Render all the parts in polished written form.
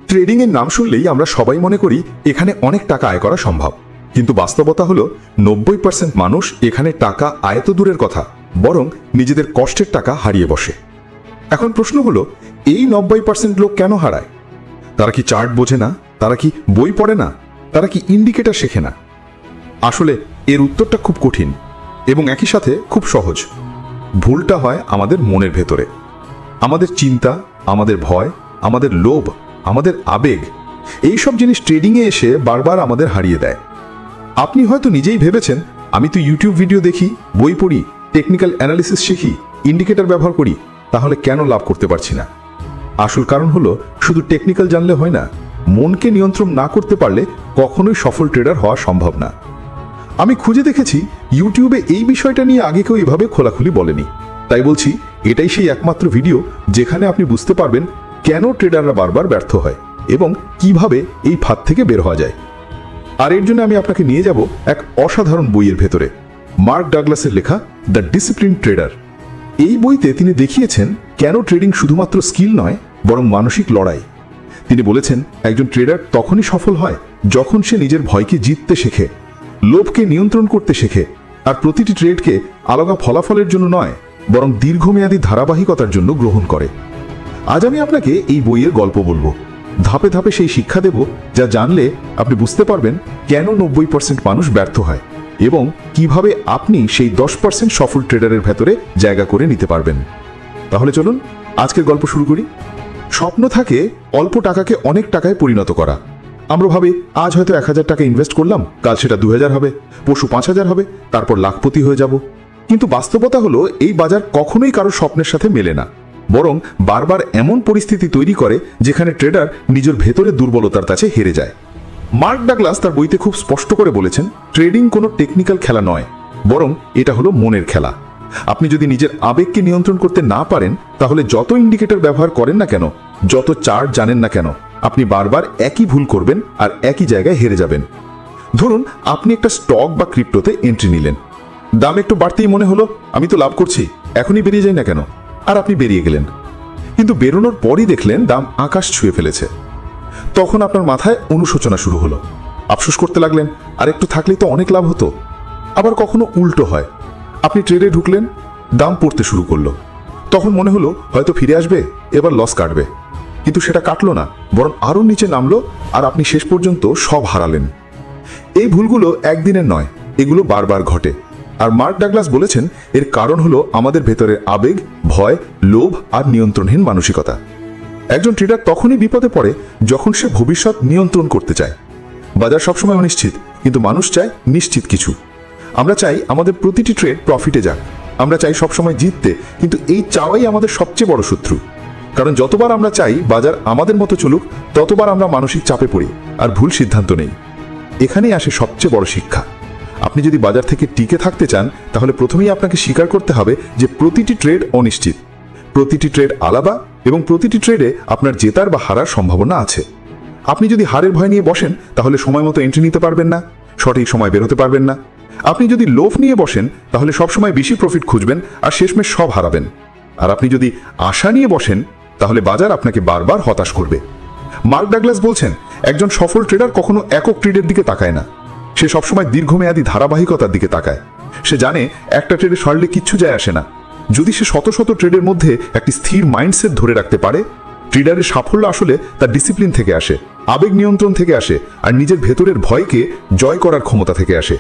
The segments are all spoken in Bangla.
ট্রেডিং এর নাম শুনলেই আমরা সবাই মনে করি এখানে অনেক টাকা আয় করা সম্ভব, কিন্তু বাস্তবতা হলো 90% মানুষ এখানে টাকা আয় তো দূরের কথা, বরং নিজেদের কষ্টের টাকা হারিয়ে বসে। এখন প্রশ্ন হলো, এই 90% লোক কেন হারায়? তারা কি চার্ট বোঝে না? তারা কি বই পড়ে না? তারা কি ইন্ডিকেটর শেখে না? আসলে এর উত্তরটা খুব কঠিন এবং একই সাথে খুব সহজ। ভুলটা হয় আমাদের মনের ভেতরে। আমাদের চিন্তা, আমাদের ভয়, আমাদের লোভ, আমাদের আবেগ, এইসব জিনিস ট্রেডিংয়ে এসে বারবার আমাদের হারিয়ে দেয়। আপনি হয়তো নিজেই ভেবেছেন, আমি তো ইউটিউব ভিডিও দেখি, বই পড়ি, টেকনিক্যাল অ্যানালিসিস শিখি, ইন্ডিকেটর ব্যবহার করি, তাহলে কেন লাভ করতে পারছি না? আসল কারণ হলো, শুধু টেকনিক্যাল জানলে হয় না, মনকে নিয়ন্ত্রণ না করতে পারলে কখনোই সফল ট্রেডার হওয়া সম্ভব না। আমি খুঁজে দেখেছি ইউটিউবে এই বিষয়টা নিয়ে আগে কেউ এভাবে খোলাখুলি বলেনি। তাই বলছি, এটাই সেই একমাত্র ভিডিও যেখানে আপনি বুঝতে পারবেন কেন ট্রেডাররা বারবার ব্যর্থ হয় এবং কিভাবে এই ফাঁদ থেকে বের হওয়া যায়। আর এর জন্য আমি আপনাকে নিয়ে যাব এক অসাধারণ বইয়ের ভেতরে, মার্ক ডাগলাসের লেখা দ্য ডিসিপ্লিন ট্রেডার। এই বইতে তিনি দেখিয়েছেন কেন ট্রেডিং শুধুমাত্র স্কিল নয়, বরং মানসিক লড়াই। তিনি বলেছেন, একজন ট্রেডার তখনই সফল হয় যখন সে নিজের ভয়কে জিততে শেখে, লোভকে নিয়ন্ত্রণ করতে শেখে, আর প্রতিটি ট্রেডকে আলাদা ফলাফলের জন্য নয়, বরং দীর্ঘমেয়াদী ধারাবাহিকতার জন্য গ্রহণ করে। আজ আমি আপনাকে এই বইয়ের গল্প বলবো, ধাপে ধাপে সেই শিক্ষা দেব যা জানলে আপনি বুঝতে পারবেন কেন 90% মানুষ ব্যর্থ হয় এবং কিভাবে আপনি সেই 10% সফল ট্রেডারের ভেতরে জায়গা করে নিতে পারবেন। তাহলে চলুন আজকের গল্প শুরু করি। স্বপ্ন থাকে অল্প টাকাকে অনেক টাকায় পরিণত করা। আমরা ভাবি, আজ হয়তো 1000 টাকা ইনভেস্ট করলাম, কাল সেটা 2000 হবে, পরশু 5000 হবে, তারপর লাখপতি হয়ে যাব। কিন্তু বাস্তবতা হলো, এই বাজার কখনোই কারো স্বপ্নের সাথে মেলে না, বরং বারবার এমন পরিস্থিতি তৈরি করে যেখানে ট্রেডার নিজের ভেতরে দুর্বলতার কাছে হেরে যায়। মার্ক ডাগলাস তার বইতে খুব স্পষ্ট করে বলেছেন, ট্রেডিং কোনো টেকনিক্যাল খেলা নয়, বরং এটা হলো মনের খেলা। আপনি যদি নিজের আবেগকে নিয়ন্ত্রণ করতে না পারেন, তাহলে যত ইন্ডিকেটর ব্যবহার করেন না কেন, যত চার্ট জানেন না কেন, আপনি বারবার একই ভুল করবেন আর একই জায়গায় হেরে যাবেন। ধরুন, আপনি একটা স্টক বা ক্রিপ্টোতে এন্ট্রি নিলেন, দাম একটু বাড়তেই মনে হলো, আমি তো লাভ করছি, এখনই বেরিয়ে যাই না কেন, আর আপনি বেরিয়ে গেলেন। কিন্তু বেরোনোর পরই দেখলেন দাম আকাশ ছুঁয়ে ফেলেছে। তখন আপনার মাথায় অনুশোচনা শুরু হলো, আফসোস করতে লাগলেন, আর একটু থাকলেই তো অনেক লাভ হতো। আবার কখনো উল্টো হয়, আপনি ট্রেডে ঢুকলেন, দাম পড়তে শুরু করলো, তখন মনে হলো হয়তো ফিরে আসবে, এবার লস কাটবে, কিন্তু সেটা কাটলো না, বরং আরো নিচে নামলো, আর আপনি শেষ পর্যন্ত সব হারালেন। এই ভুলগুলো একদিনের নয়, এগুলো বারবার ঘটে। আর মার্ক ডাগলাস বলেছেন, এর কারণ হলো আমাদের ভেতরের আবেগ, ভয়, লোভ আর নিয়ন্ত্রণহীন মানসিকতা। একজন ট্রেডার তখনই বিপদে পড়ে যখন সে ভবিষ্যৎ নিয়ন্ত্রণ করতে চায়। বাজার সবসময় অনিশ্চিত, কিন্তু মানুষ চায় নিশ্চিত কিছু। আমরা চাই আমাদের প্রতিটি ট্রেড প্রফিটে যাক, আমরা চাই সবসময় জিততে, কিন্তু এই চাওয়াই আমাদের সবচেয়ে বড় শত্রু। কারণ যতবার আমরা চাই বাজার আমাদের মতো চলুক, ততবার আমরা মানসিক চাপে পড়ি আর ভুল সিদ্ধান্ত নেই। এখানেই আসে সবচেয়ে বড় শিক্ষা। আপনি যদি বাজার থেকে টিকে থাকতে চান, তাহলে প্রথমেই আপনাকে স্বীকার করতে হবে যে প্রতিটি ট্রেড অনিশ্চিত, প্রতিটি ট্রেড আলাদা, এবং প্রতিটি ট্রেডে আপনার জেতার বা হারার সম্ভাবনা আছে। আপনি যদি হারের ভয় নিয়ে বসেন, তাহলে সময় মতো এন্ট্রি নিতে পারবেন না, সঠিক সময় বেরোতে পারবেন না। আপনি যদি লোভ নিয়ে বসেন, তাহলে সবসময় বেশি প্রফিট খুঁজবেন আর শেষমেশ সব হারাবেন। আর আপনি যদি আশা নিয়ে বসেন, তাহলে বাজার আপনাকে বারবার হতাশ করবে। মার্ক ডাগলাস বলছেন, একজন সফল ট্রেডার কখনো একক ট্রেডের দিকে তাকায় না, সে সবসময় দীর্ঘমেয়াদী ধারাবাহিকতার দিকে তাকায়। সে জানে একটা ট্রেডে সরলে কিচ্ছু যায় আসে না। যদি সে শত শত ট্রেডের মধ্যে একটি স্থির মাইন্ডসেট ধরে রাখতে পারে, ট্রেডারের সাফল্য আসলে তার ডিসিপ্লিন থেকে আসে, আবেগ নিয়ন্ত্রণ থেকে আসে, আর নিজের ভেতরের ভয়কে জয় করার ক্ষমতা থেকে আসে।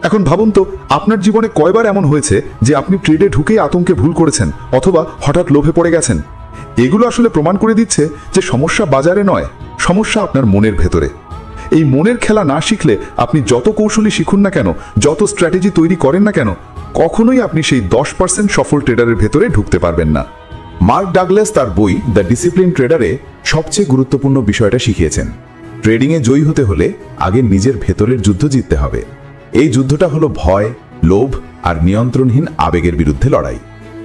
এখন ভাবুন তো, আপনার জীবনে কয়বার এমন হয়েছে যে আপনি ট্রেডে ঢুকেই আতঙ্কে ভুল করেছেন অথবা হঠাৎ লোভে পড়ে গেছেন? এগুলো আসলে প্রমাণ করে দিচ্ছে যে সমস্যা বাজারে নয়, সমস্যা আপনার মনের ভেতরে। এই মনের খেলা না শিখলে আপনি যত কৌশলী শিখুন না কেন, যত স্ট্র্যাটেজি তৈরি করেন না কেন, কখনোই আপনি সেই 10% সফল ট্রেডারের ভেতরে ঢুকতে পারবেন না। মার্ক ডাগলাস তার বই দ্য ডিসিপ্লিন ট্রেডারে সবচেয়ে গুরুত্বপূর্ণ বিষয়টা শিখিয়েছেন। ট্রেডিংয়ে জয়ী হতে হলে আগে নিজের ভেতরের যুদ্ধ জিততে হবে। এই যুদ্ধটা হলো ভয়, লোভ আর নিয়ন্ত্রণহীন আবেগের বিরুদ্ধে লড়াই।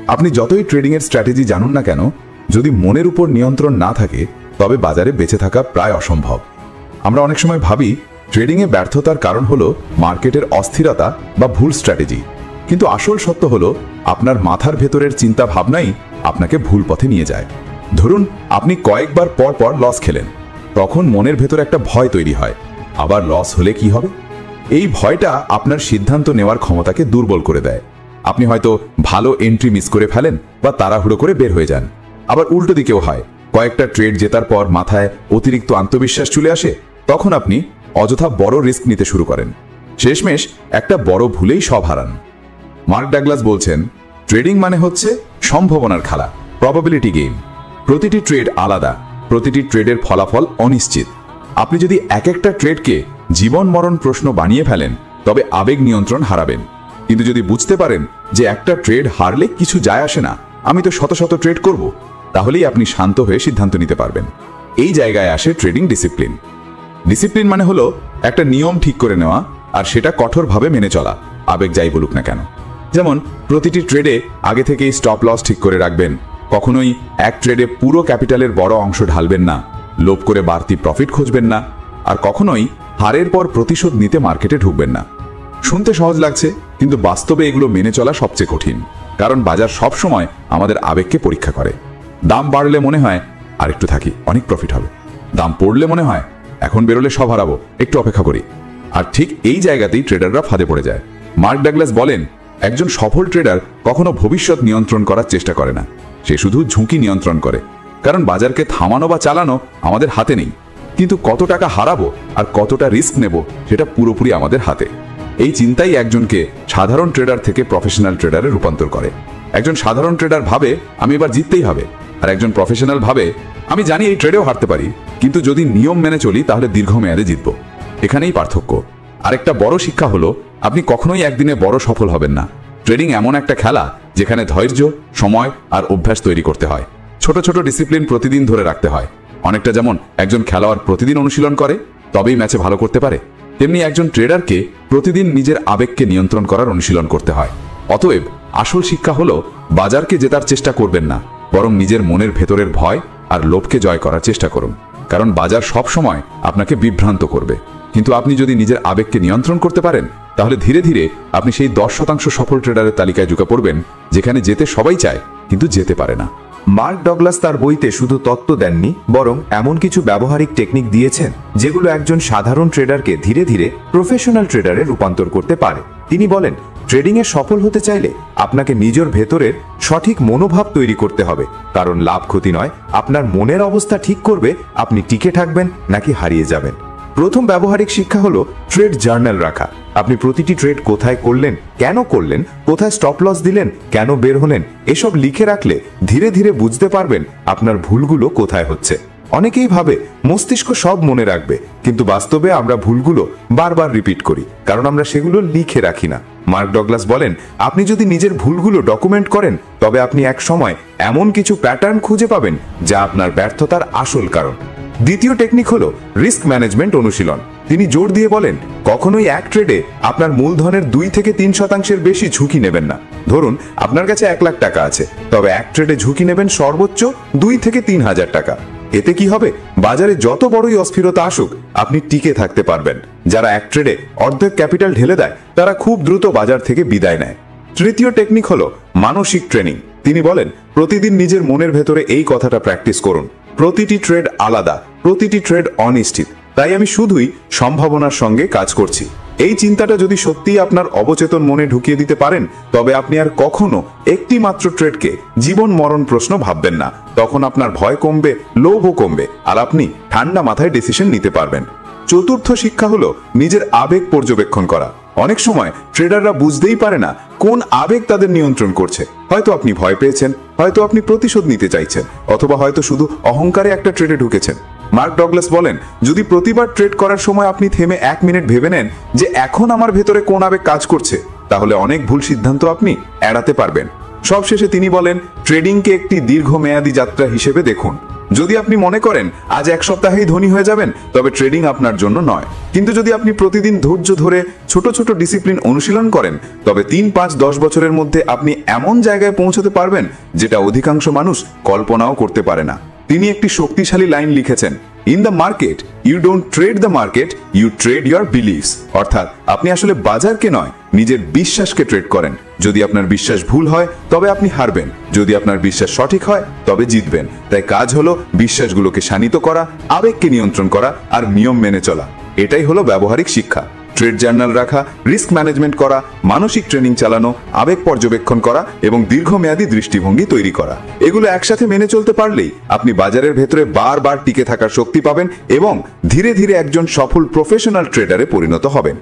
আপনি যতই ট্রেডিংয়ের স্ট্র্যাটেজি জানুন না কেন, যদি মনের উপর নিয়ন্ত্রণ না থাকে, তবে বাজারে বেঁচে থাকা প্রায় অসম্ভব। আমরা অনেক সময় ভাবি ট্রেডিংয়ে ব্যর্থতার কারণ হলো মার্কেটের অস্থিরতা বা ভুল স্ট্র্যাটেজি, কিন্তু আসল সত্য হলো আপনার মাথার ভেতরের চিন্তা ভাবনাই আপনাকে ভুল পথে নিয়ে যায়। ধরুন, আপনি কয়েকবার পর পর লস খেলেন, তখন মনের ভেতর একটা ভয় তৈরি হয়, আবার লস হলে কি হবে। এই ভয়টা আপনার সিদ্ধান্ত নেওয়ার ক্ষমতাকে দুর্বল করে দেয়। আপনি হয়তো ভালো এন্ট্রি মিস করে ফেলেন বা তাড়াহুড়ো করে বের হয়ে যান। আবার উল্টো দিকেও হয়, কয়েকটা ট্রেড জেতার পর মাথায় অতিরিক্ত আত্মবিশ্বাস চলে আসে, তখন আপনি অযথা বড় রিস্ক নিতে শুরু করেন। শেষমেশ একটা বড় ভুলেই সব হারান। মার্ক ডাগলাস বলছেন, ট্রেডিং মানে হচ্ছে সম্ভাবনার খেলা, প্রবাবিলিটি গেম। প্রতিটি ট্রেড আলাদা, প্রতিটি ট্রেডের ফলাফল অনিশ্চিত। আপনি যদি এক একটা ট্রেডকে জীবন মরণ প্রশ্ন বানিয়ে ফেলেন, তবে আবেগ নিয়ন্ত্রণ হারাবেন। কিন্তু যদি বুঝতে পারেন যে একটা ট্রেড হারলে কিছু যায় আসে না, আমি তো শত শত ট্রেড করব, তাহলেই আপনি শান্ত হয়ে সিদ্ধান্ত নিতে পারবেন। এই জায়গায় আসে ট্রেডিং ডিসিপ্লিন। ডিসিপ্লিন মানে হলো একটা নিয়ম ঠিক করে নেওয়া আর সেটা কঠোরভাবে মেনে চলা, আবেগ যাই বলুক না কেন। যেমন প্রতিটি ট্রেডে আগে থেকেই স্টপ লস ঠিক করে রাখবেন, কখনোই এক ট্রেডে পুরো ক্যাপিটালের বড় অংশ ঢালবেন না, লোভ করে বাড়তি প্রফিট খুঁজবেন না, আর কখনোই হারের পর প্রতিশোধ নিতে মার্কেটে ঢুকবেন না। শুনতে সহজ লাগছে, কিন্তু বাস্তবে এগুলো মেনে চলা সবচেয়ে কঠিন, কারণ বাজার সব সময় আমাদের আবেগকে পরীক্ষা করে। দাম বাড়লে মনে হয় আর একটু থাকি, অনেক প্রফিট হবে। দাম পড়লে মনে হয় এখন বেরোলে সব হারাবো, একটু অপেক্ষা করি। আর ঠিক এই জায়গাতেই ট্রেডাররা ফাঁদে পড়ে যায়। মার্ক ডাগলাস বলেন, একজন সফল ট্রেডার কখনো ভবিষ্যৎ নিয়ন্ত্রণ করার চেষ্টা করে না, সে শুধু ঝুঁকি নিয়ন্ত্রণ করে। কারণ বাজারকে থামানো বা চালানো আমাদের হাতে নেই, কিন্তু কত টাকা হারাবো আর কতটা রিস্ক নেব সেটা পুরোপুরি আমাদের হাতে। এই চিন্তাই একজনকে সাধারণ ট্রেডার থেকে প্রফেশনাল ট্রেডারে রূপান্তর করে। একজন সাধারণ ট্রেডার ভাবে আমি এবার জিততেই হবে, আর একজন প্রফেশনাল ভাবে আমি জানি এই ট্রেডেও হারতে পারি, কিন্তু যদি নিয়ম মেনে চলি তাহলে দীর্ঘমেয়াদে জিতবো। এখানেই পার্থক্য। আরেকটা বড় শিক্ষা হলো, আপনি কখনোই একদিনে বড় সফল হবেন না। ট্রেডিং এমন একটা খেলা যেখানে ধৈর্য, সময় আর অভ্যাস তৈরি করতে হয়। ছোট ছোট ডিসিপ্লিন প্রতিদিন ধরে রাখতে হয়। অনেকটা যেমন একজন খেলোয়াড় প্রতিদিন অনুশীলন করে তবেই ম্যাচে ভালো করতে পারে, তেমনি একজন ট্রেডারকে প্রতিদিন নিজের আবেগকে নিয়ন্ত্রণ করার অনুশীলন করতে হয়। অতএব আসল শিক্ষা হলো, বাজারকে জেতার চেষ্টা করবেন না, বরং নিজের মনের ভেতরের ভয় আর লোভকে জয় করার চেষ্টা করুন। কারণ বাজার সব সময় আপনাকে বিভ্রান্ত করবে, কিন্তু আপনি যদি নিজের আবেগকে নিয়ন্ত্রণ করতে পারেন, তাহলে ধীরে ধীরে আপনি সেই 10% সফল ট্রেডারের তালিকায় ঢুকে পড়বেন, যেখানে যেতে সবাই চায় কিন্তু যেতে পারে না। মার্ক ডগলাস তার বইতে শুধু তত্ত্ব দেননি, বরং এমন কিছু ব্যবহারিক টেকনিক দিয়েছেন যেগুলো একজন সাধারণ ট্রেডারকে ধীরে ধীরে প্রফেশনাল ট্রেডারে রূপান্তর করতে পারে। তিনি বলেন, ট্রেডিংয়ে সফল হতে চাইলে আপনাকে নিজের ভেতরের সঠিক মনোভাব তৈরি করতে হবে, কারণ লাভ ক্ষতি নয়, আপনার মনের অবস্থা ঠিক করবে আপনি টিকে থাকবেন নাকি হারিয়ে যাবেন। প্রথম ব্যবহারিক শিক্ষা হলো ট্রেড জার্নাল রাখা। আপনি প্রতিটি ট্রেড কোথায় করলেন, কেন করলেন, কোথায় স্টপ লস দিলেন, কেন বের হলেন, এসব লিখে রাখলে ধীরে ধীরে বুঝতে পারবেন আপনার ভুলগুলো কোথায় হচ্ছে। অনেকেই ভাবে মস্তিষ্ক সব মনে রাখবে, কিন্তু বাস্তবে আমরা ভুলগুলো বারবার রিপিট করি, কারণ আমরা সেগুলো লিখে রাখি না। মার্ক ডগলাস বলেন, আপনি যদি নিজের ভুলগুলো ডকুমেন্ট করেন, তবে আপনি এক সময় এমন কিছু প্যাটার্ন খুঁজে পাবেন যা আপনার ব্যর্থতার আসল কারণ। দ্বিতীয় টেকনিক হলো রিস্ক ম্যানেজমেন্ট অনুশীলন। তিনি জোর দিয়ে বলেন, কখনোই এক ট্রেডে আপনার মূলধনের 2 থেকে 3% বেশি ঝুঁকি নেবেন না। ধরুন আপনার কাছে 1 লাখ টাকা আছে, তবে এক ট্রেডে ঝুঁকি নেবেন সর্বোচ্চ 2 থেকে 3,000 টাকা। এতে কি হবে, বাজারে যত বড়ই অস্থিরতা আসুক আপনি টিকে থাকতে পারবেন। যারা এক ট্রেডে অর্ধেক ক্যাপিটাল ঢেলে দেয়, তারা খুব দ্রুত বাজার থেকে বিদায় নেয়। তৃতীয় টেকনিক হলো মানসিক ট্রেনিং। তিনি বলেন, প্রতিদিন নিজের মনের ভেতরে এই কথাটা প্র্যাকটিস করুন, প্রতিটি ট্রেড আলাদা, প্রতিটি ট্রেড অনিশ্চিত, তাই আমি শুধুই সম্ভাবনার সঙ্গে কাজ করছি। এই চিন্তাটা যদি সত্যিই আপনার অবচেতন মনে ঢুকিয়ে দিতে পারেন, তবে আপনি আর কখনো একটি মাত্র ট্রেডকে জীবন মরণ প্রশ্ন ভাববেন না। তখন আপনার ভয় কমবে, লোভও কমবে, আর আপনি ঠান্ডা মাথায় ডিসিশন নিতে পারবেন। চতুর্থ শিক্ষা হলো নিজের আবেগ পর্যবেক্ষণ করা। অনেক সময় ট্রেডাররা বুঝতেই পারে না কোন আবেগ তাদের নিয়ন্ত্রণ করছে। হয়তো আপনি ভয় পেয়েছেন, হয়তো আপনি প্রতিশোধ নিতে চাইছেন, অথবা হয়তো শুধু অহংকারে একটা ট্রেডে ঢুকেছেন। মার্ক ডগলাস বলেন, যদি প্রতিবার ট্রেড করার সময় আপনি থেমে 1 মিনিট ভেবে নেন যে এখন আমার ভেতরে কোন আবেগ কাজ করছে, তাহলে অনেক ভুল সিদ্ধান্ত আপনি এড়াতে পারবেন। সবশেষে তিনি বলেন, ট্রেডিংকে একটি দীর্ঘমেয়াদী যাত্রা হিসেবে দেখুন। যদি আপনি মনে করেন আজ 1 সপ্তাহেই ধনী হয়ে যাবেন, তবে ট্রেডিং আপনার জন্য নয়। কিন্তু যদি আপনি প্রতিদিন ধৈর্য ধরে ছোট ছোট ডিসিপ্লিন অনুশীলন করেন, তবে 3, 5, 10 বছরের মধ্যে আপনি এমন জায়গায় পৌঁছতে পারবেন যেটা অধিকাংশ মানুষ কল্পনাও করতে পারে না। তিনি একটি শক্তিশালী লাইন লিখেছেন, in the market you don't trade the market, you trade your beliefs. অর্থাৎ আপনি আসলে বাজারকে নয়, নিজের বিশ্বাসকে ট্রেড করেন। যদি আপনার বিশ্বাস ভুল হয় তবে আপনি হারবেন, যদি আপনার বিশ্বাস সঠিক হয় তবে জিতবেন। তাই কাজ হলো বিশ্বাসগুলোকে শানিত করা, আবেগকে নিয়ন্ত্রণ করা আর নিয়ম মেনে চলা। এটাই হলো ব্যবহারিক শিক্ষা। ট্রেড জার্নাল রাখা, রিস্ক ম্যানেজমেন্ট করা, মানসিক ট্রেনিং চালানো, আবেগ পর্যবেক্ষণ করা এবং দীর্ঘমেয়াদী দৃষ্টিভঙ্গি তৈরি করা, এগুলো একসাথে মেনে চলতে পারলেই আপনি বাজারের ভেতরে বারবার টিকে থাকার শক্তি পাবেন এবং ধীরে ধীরে একজন সফল প্রফেশনাল ট্রেডারে পরিণত হবেন।